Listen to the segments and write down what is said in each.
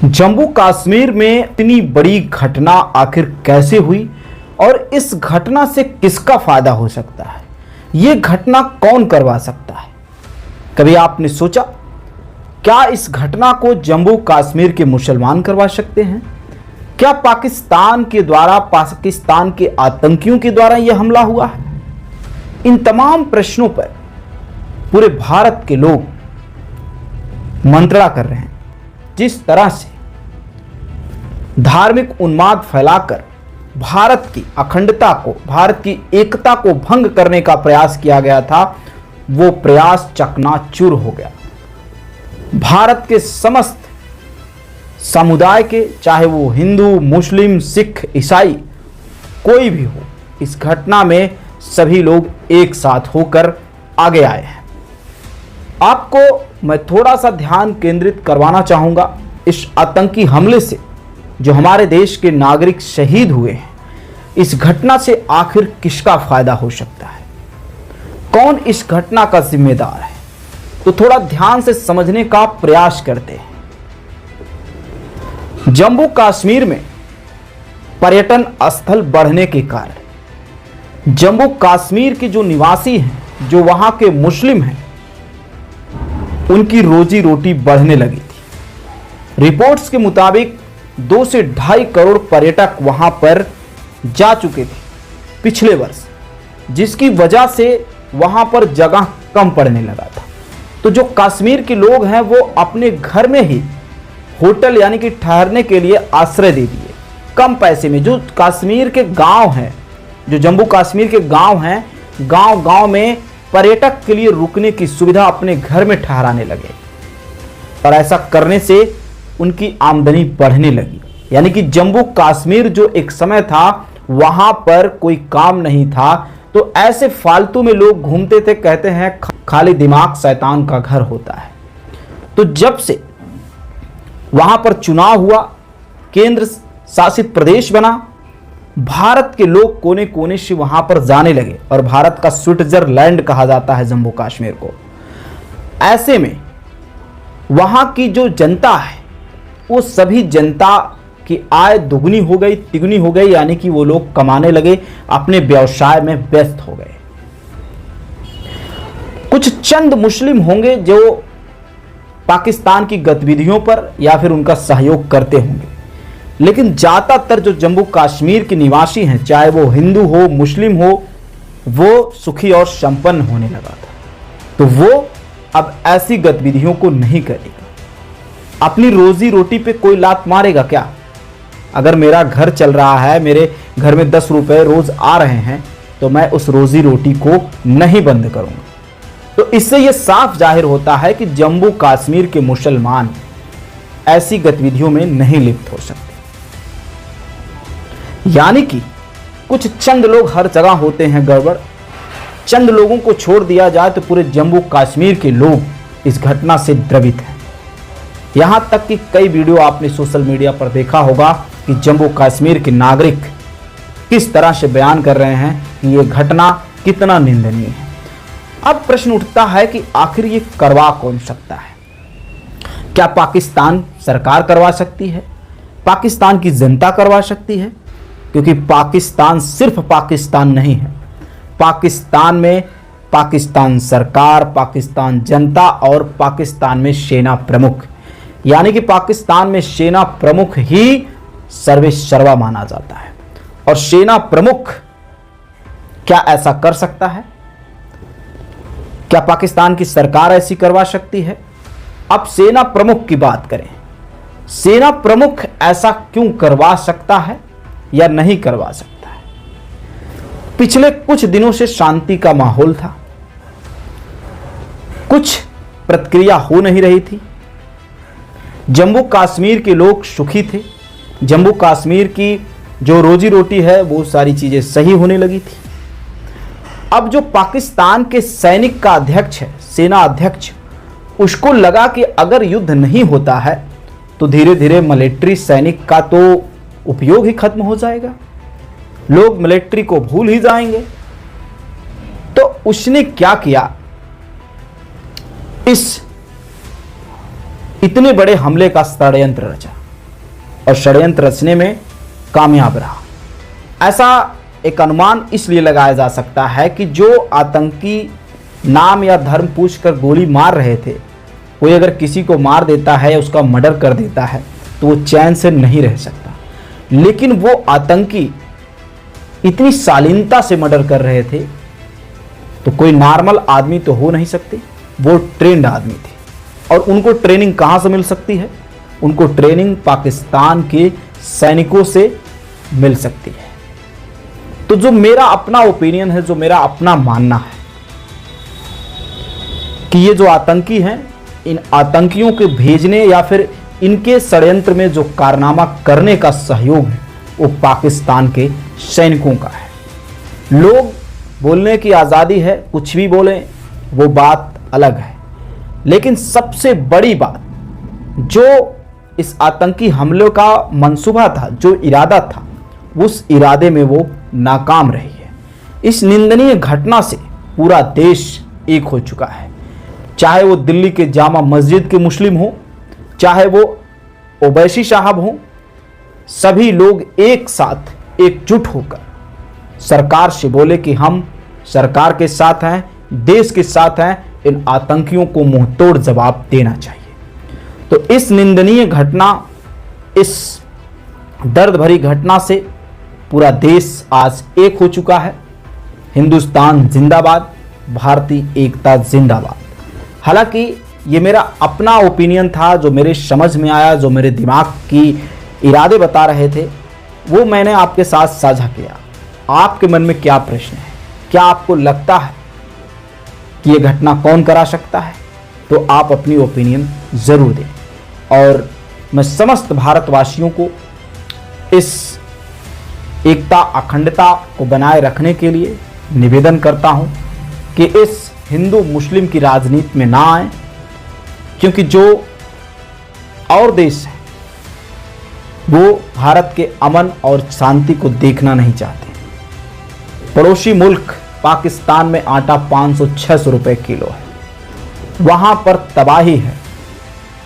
जम्मू कश्मीर में इतनी बड़ी घटना आखिर कैसे हुई और इस घटना से किसका फायदा हो सकता है? ये घटना कौन करवा सकता है? कभी आपने सोचा क्या इस घटना को जम्मू कश्मीर के मुसलमान करवा सकते हैं? क्या पाकिस्तान के द्वारा, पाकिस्तान के आतंकियों के द्वारा यह हमला हुआ है? इन तमाम प्रश्नों पर पूरे भारत के लोग मंत्रणा कर रहे हैं। जिस तरह से धार्मिक उन्माद फैलाकर भारत की अखंडता को, भारत की एकता को भंग करने का प्रयास किया गया था, वो प्रयास चकनाचूर हो गया। भारत के समस्त समुदाय के, चाहे वो हिंदू, मुस्लिम, सिख, ईसाई कोई भी हो, इस घटना में सभी लोग एक साथ होकर आगे आए हैं। आपको मैं थोड़ा सा ध्यान केंद्रित करवाना चाहूंगा इस आतंकी हमले से जो हमारे देश के नागरिक शहीद हुए हैं। इस घटना से आखिर किसका फायदा हो सकता है? कौन इस घटना का जिम्मेदार है? तो थोड़ा ध्यान से समझने का प्रयास करते हैं। जम्मू कश्मीर में पर्यटन स्थल बढ़ने के कारण जम्मू कश्मीर के जो निवासी हैं, जो वहां के मुस्लिम हैं, उनकी रोजी रोटी बढ़ने लगी थी। रिपोर्ट्स के मुताबिक 2 से 2.5 करोड़ पर्यटक वहां पर जा चुके थे पिछले वर्ष, जिसकी वजह से वहां पर जगह कम पड़ने लगा था। तो जो कश्मीर के लोग हैं वो अपने घर में ही होटल यानी कि ठहरने के लिए आश्रय दे दिए कम पैसे में। जो कश्मीर के गांव हैं, जो जम्मू कश्मीर के गांव हैं, गांव में पर्यटक के लिए रुकने की सुविधा अपने घर में ठहराने लगे और ऐसा करने से उनकी आमदनी बढ़ने लगी। यानी कि जम्मू कश्मीर जो एक समय था वहां पर कोई काम नहीं था, तो ऐसे फालतू में लोग घूमते थे। कहते हैं खाली दिमाग शैतान का घर होता है। तो जब से वहां पर चुनाव हुआ, केंद्र शासित प्रदेश बना, भारत के लोग कोने कोने से वहां पर जाने लगे और भारत का स्विट्जरलैंड कहा जाता है जम्मू कश्मीर को। ऐसे में वहां की जो जनता है वो सभी जनता की आय दुगनी हो गई, तिगुनी हो गई, यानी कि वो लोग कमाने लगे, अपने व्यवसाय में व्यस्त हो गए। कुछ चंद मुस्लिम होंगे जो पाकिस्तान की गतिविधियों पर या फिर उनका सहयोग करते होंगे, लेकिन ज्यादातर जो जम्मू कश्मीर के निवासी हैं, चाहे वो हिंदू हो, मुस्लिम हो, वो सुखी और संपन्न होने लगा था। तो वो अब ऐसी गतिविधियों को नहीं करेगा। अपनी रोजी रोटी पे कोई लात मारेगा क्या? अगर मेरा घर चल रहा है, मेरे घर में 10 रुपए रोज आ रहे हैं, तो मैं उस रोजी रोटी को नहीं बंद करूंगा। तो इससे यह साफ जाहिर होता है कि जम्मू कश्मीर के मुसलमान ऐसी गतिविधियों में नहीं लिप्त हो सकते। यानी कि कुछ चंद लोग हर जगह होते हैं गड़बड़। चंद लोगों को छोड़ दिया जाए तो पूरे जम्मू कश्मीर के लोग इस घटना से द्रवित हैं। यहां तक कि कई वीडियो आपने सोशल मीडिया पर देखा होगा कि जम्मू कश्मीर के नागरिक किस तरह से बयान कर रहे हैं कि यह घटना कितना निंदनीय है। अब प्रश्न उठता है कि आखिर ये करवा कौन सकता है? क्या पाकिस्तान सरकार करवा सकती है? पाकिस्तान की जनता करवा सकती है? क्योंकि पाकिस्तान सिर्फ पाकिस्तान नहीं है। पाकिस्तान में पाकिस्तान सरकार, पाकिस्तान जनता और पाकिस्तान में सेना प्रमुख, यानी कि पाकिस्तान में सेना प्रमुख ही सर्वे सर्वा माना जाता है। और सेना प्रमुख क्या ऐसा कर सकता है? क्या पाकिस्तान की सरकार ऐसी करवा सकती है? अब सेना प्रमुख की बात करें। सेना प्रमुख ऐसा क्यों करवा सकता है या नहीं करवा सकता है? पिछले कुछ दिनों से शांति का माहौल था, कुछ प्रतिक्रिया हो नहीं रही थी। जम्मू कश्मीर के लोग सुखी थे। जम्मू कश्मीर की जो रोजी रोटी है वो सारी चीजें सही होने लगी थी। अब जो पाकिस्तान के सैनिक का अध्यक्ष है, सेना अध्यक्ष, उसको लगा कि अगर युद्ध नहीं होता है तो धीरे धीरे मिलिट्री सैनिक का तो उपयोग ही खत्म हो जाएगा, लोग मिलिट्री को भूल ही जाएंगे। तो उसने क्या किया, इस इतने बड़े हमले का षड्यंत्र रचा। और षड्यंत्र रचने में कामयाब रहा। ऐसा एक अनुमान इसलिए लगाया जा सकता है कि जो आतंकी नाम या धर्म पूछकर गोली मार रहे थे, कोई अगर किसी को मार देता है या उसका मर्डर कर देता है तो वो चैन से नहीं रह सकता, लेकिन वो आतंकी इतनी शालीनता से मर्डर कर रहे थे तो कोई नॉर्मल आदमी तो हो नहीं सकते, वो ट्रेंड आदमी थे। और उनको ट्रेनिंग कहाँ से मिल सकती है? उनको ट्रेनिंग पाकिस्तान के सैनिकों से मिल सकती है। तो जो मेरा अपना ओपिनियन है, जो मेरा अपना मानना है कि ये जो आतंकी हैं, इन आतंकियों के भेजने या फिर इनके षड्यंत्र में जो कारनामा करने का सहयोग है वो पाकिस्तान के सैनिकों का है। लोग बोलने की आज़ादी है, कुछ भी बोलें, वो बात अलग है, लेकिन सबसे बड़ी बात जो इस आतंकी हमले का मंसूबा था, जो इरादा था, उस इरादे में वो नाकाम रही है। इस निंदनीय घटना से पूरा देश एक हो चुका है, चाहे वो दिल्ली के जामा मस्जिद के मुस्लिम हो, चाहे वो ओवैसी साहब हो, सभी लोग एक साथ एकजुट होकर सरकार से बोले कि हम सरकार के साथ हैं, देश के साथ हैं, इन आतंकियों को मुंहतोड़ जवाब देना चाहिए। तो इस निंदनीय घटना, इस दर्द भरी घटना से पूरा देश आज एक हो चुका है। हिंदुस्तान जिंदाबाद, भारतीय एकता जिंदाबाद। हालांकि ये मेरा अपना ओपिनियन था, जो मेरे समझ में आया, जो मेरे दिमाग की इरादे बता रहे थे, वो मैंने आपके साथ साझा किया। आपके मन में क्या प्रश्न है? क्या आपको लगता है कि ये घटना कौन करा सकता है? तो आप अपनी ओपिनियन ज़रूर दें। और मैं समस्त भारतवासियों को इस एकता अखंडता को बनाए रखने के लिए निवेदन करता हूं कि इस हिंदू मुस्लिम की राजनीति में ना आए, क्योंकि जो और देश है वो भारत के अमन और शांति को देखना नहीं चाहते। पड़ोसी मुल्क पाकिस्तान में आटा 500-600 रुपए किलो है, वहां पर तबाही है।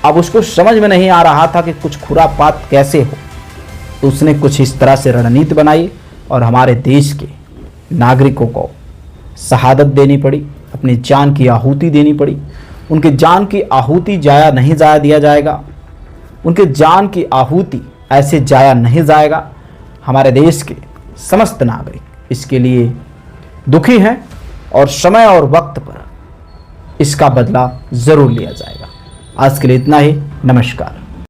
अब उसको समझ में नहीं आ रहा था कि कुछ खुरापात कैसे हो, तो उसने कुछ इस तरह से रणनीति बनाई और हमारे देश के नागरिकों को शहादत देनी पड़ी, अपनी जान की आहुति देनी पड़ी। उनके जान की आहुति जाया नहीं जाया दिया जाएगा, उनके जान की आहुति ऐसे जाया नहीं जाएगा। हमारे देश के समस्त नागरिक इसके लिए दुखी हैं और समय और वक्त पर इसका बदला ज़रूर लिया जाएगा। आज के लिए इतना ही। नमस्कार।